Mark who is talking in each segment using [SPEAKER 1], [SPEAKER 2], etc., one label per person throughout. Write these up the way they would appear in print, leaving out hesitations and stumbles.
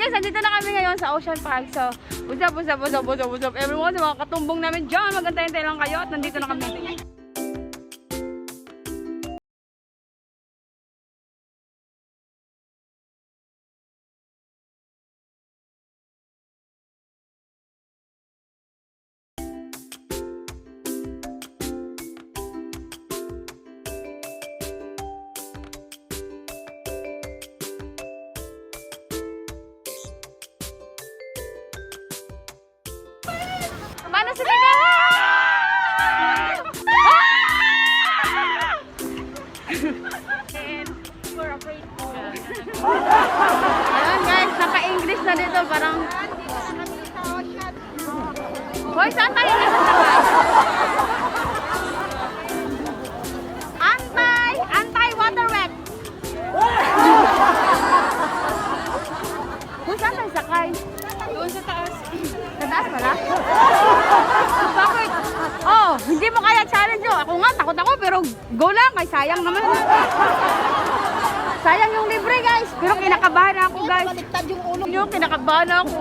[SPEAKER 1] guys, nandito na kami ngayon sa Ocean Park. So, what's up everyone, sa mga katumbong namin dyan. Magantay-antay lang kayo at nandito na kami. Paano sila na? Ayan guys, naka-English na dito. Parang... Hoy, saan tayo nasasakay? Anti-water wet. Hoy, saan tayo sakay? Doon sa taas. Sa taas pala? Bakit? Oh, hindi mo kaya challenge yun. Ako nga, takot ako, pero go lang. Ay, sayang naman. Sayang yung libre, guys. Pero kinakabahan ako, guys.
[SPEAKER 2] Baliktad yung ulo.
[SPEAKER 1] Yung kinakabahan ako.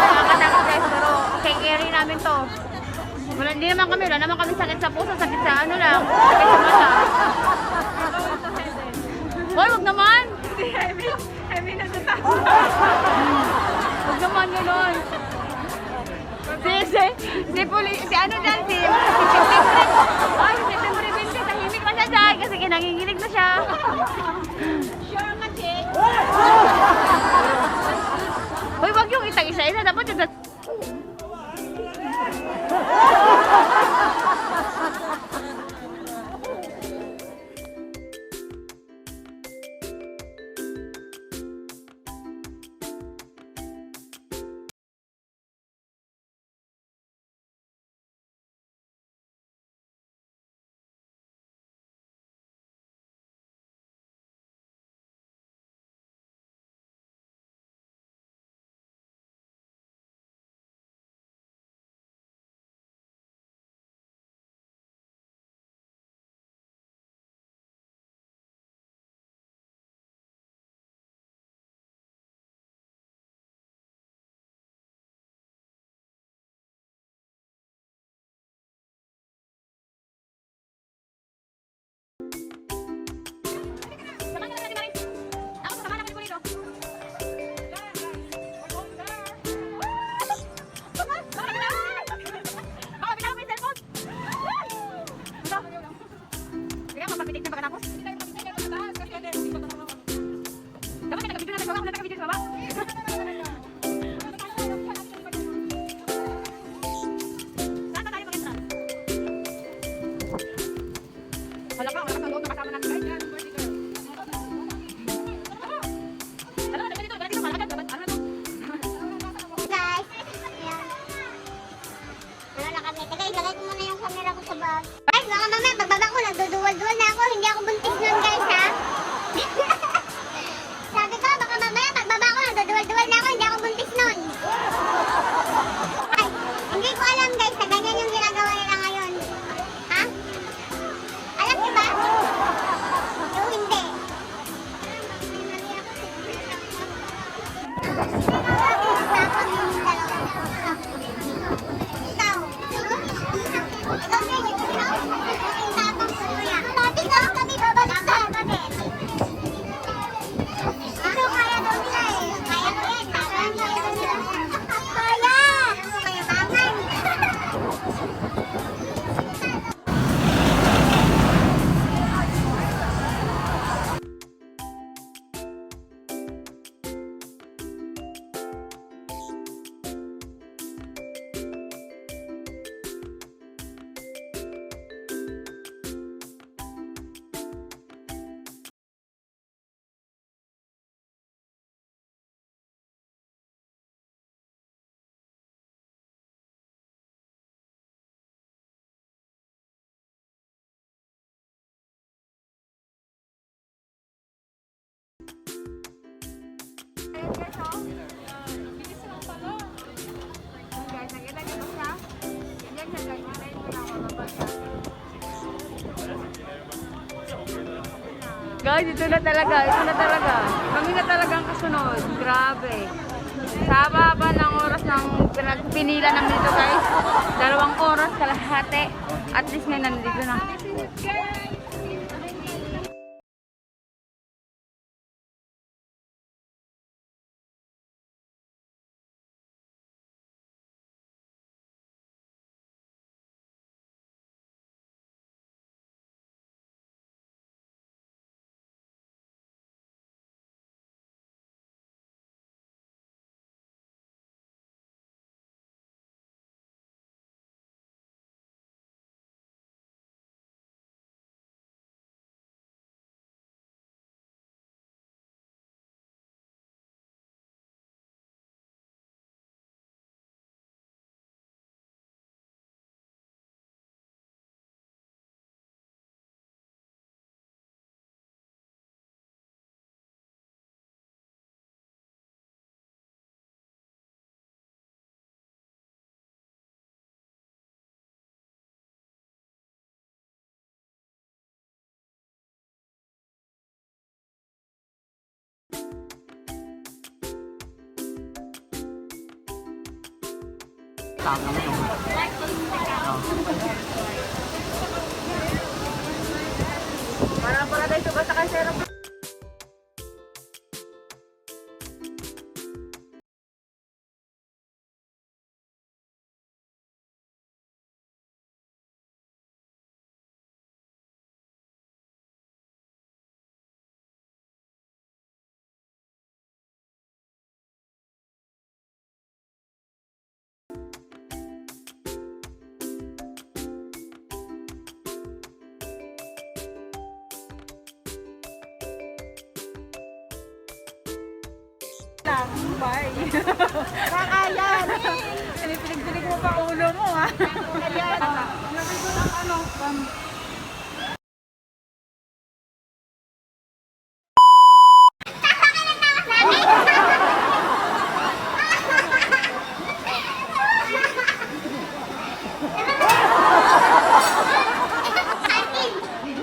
[SPEAKER 1] Nakakatakot, guys. Pero carry namin to. Hindi naman kami. Wala naman kami sakit sa puso. Sakit sa ano lang. Sakit sa mata. Hoy, wag naman! Heavy na sa taas. Wag naman gano'n. Si ano dyan, si September. Ay, September 20, tahimik na siya dyan kasi kinanginginig na siya.
[SPEAKER 2] Sure nga, Che.
[SPEAKER 1] Hoy, wag yung isa-isa. Dapat yung...
[SPEAKER 3] Guys, baka mamaya pagbaba ko, nagduduwal-duwal na ako. Hindi ako buntis nun, guys, ha? Sabi ko, baka mamaya pagbaba ko, nagduduwal-duwal na ako. Hindi ako buntis nun. Ay, hindi ko alam, guys, na ganyan yung ginagawa nila ngayon. Ha? Alam niyo ba? Yung hindi. Ikaw,
[SPEAKER 1] Guys, ito na talaga. Ito na talaga. Kami na talaga ang kasunod. Grabe. Sa baba ng oras ng pinagpinila namin dito guys. 2 oras kalahati. At least ngayon nandito na. Para tayo suba sa kasero.
[SPEAKER 2] Bye. Kakayan. Pinipilig-pilig mo pa ulo mo ha. Kakayan. Lagay ko ng ano.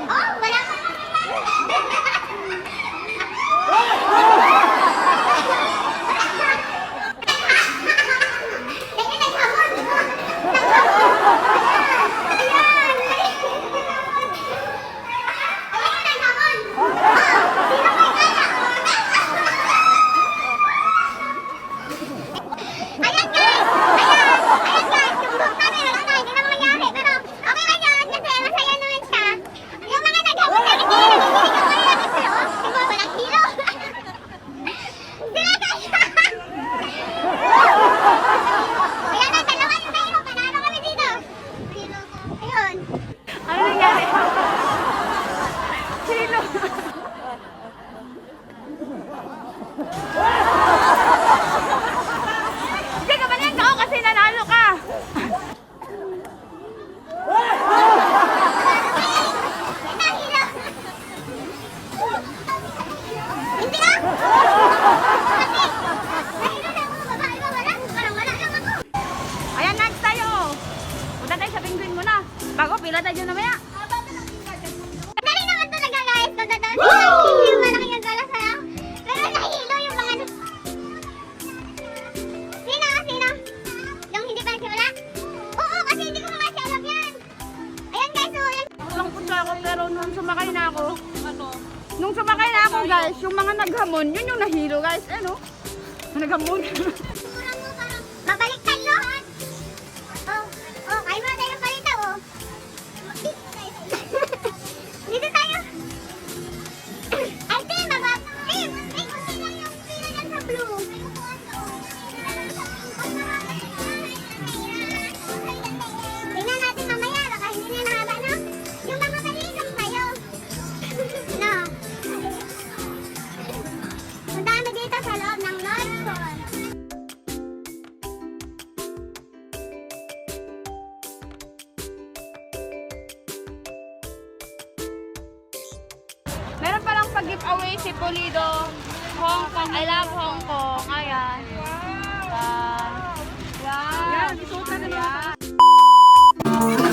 [SPEAKER 3] Oh, wala ka
[SPEAKER 1] Hindi ka man yan kao kasi nanalo ka.
[SPEAKER 3] Hindi na!
[SPEAKER 1] Ayan, next tayo. Punta tayo sa penguin muna. Bago, pila tayo dyan namaya.
[SPEAKER 3] Dali naman talaga guys, magdadaan sila. Yung malaki yung galas ha. Pero nahihilo yung mga Sino? Yung hindi pa nagsimula? Oo, kasi hindi ko kasi alam yan. Ayan guys, so yan.
[SPEAKER 1] Walang punta ako pero nung sumakay na ako. Nung sumakay na ako guys, yung mga naghamon, yun yung nahilo guys. Ano? Naghamon.
[SPEAKER 3] Mabaliktad no? Oh, kayo muna tayo palita oh. Dito tayo. Ay, Tim, Tim, kung sino yung pila dyan sa blue. Tingnan natin mamaya, baka hindi na nahaba, no? Yung mga maliit lang tayo. No. Ang dami dito sa loob ng North Pole.
[SPEAKER 1] Meron palang pag-giveaway si Pulido. Hong Kong. I love Hong Kong. Ayan. Yan.
[SPEAKER 2] Yan, isuot na naman.
[SPEAKER 1] Yan.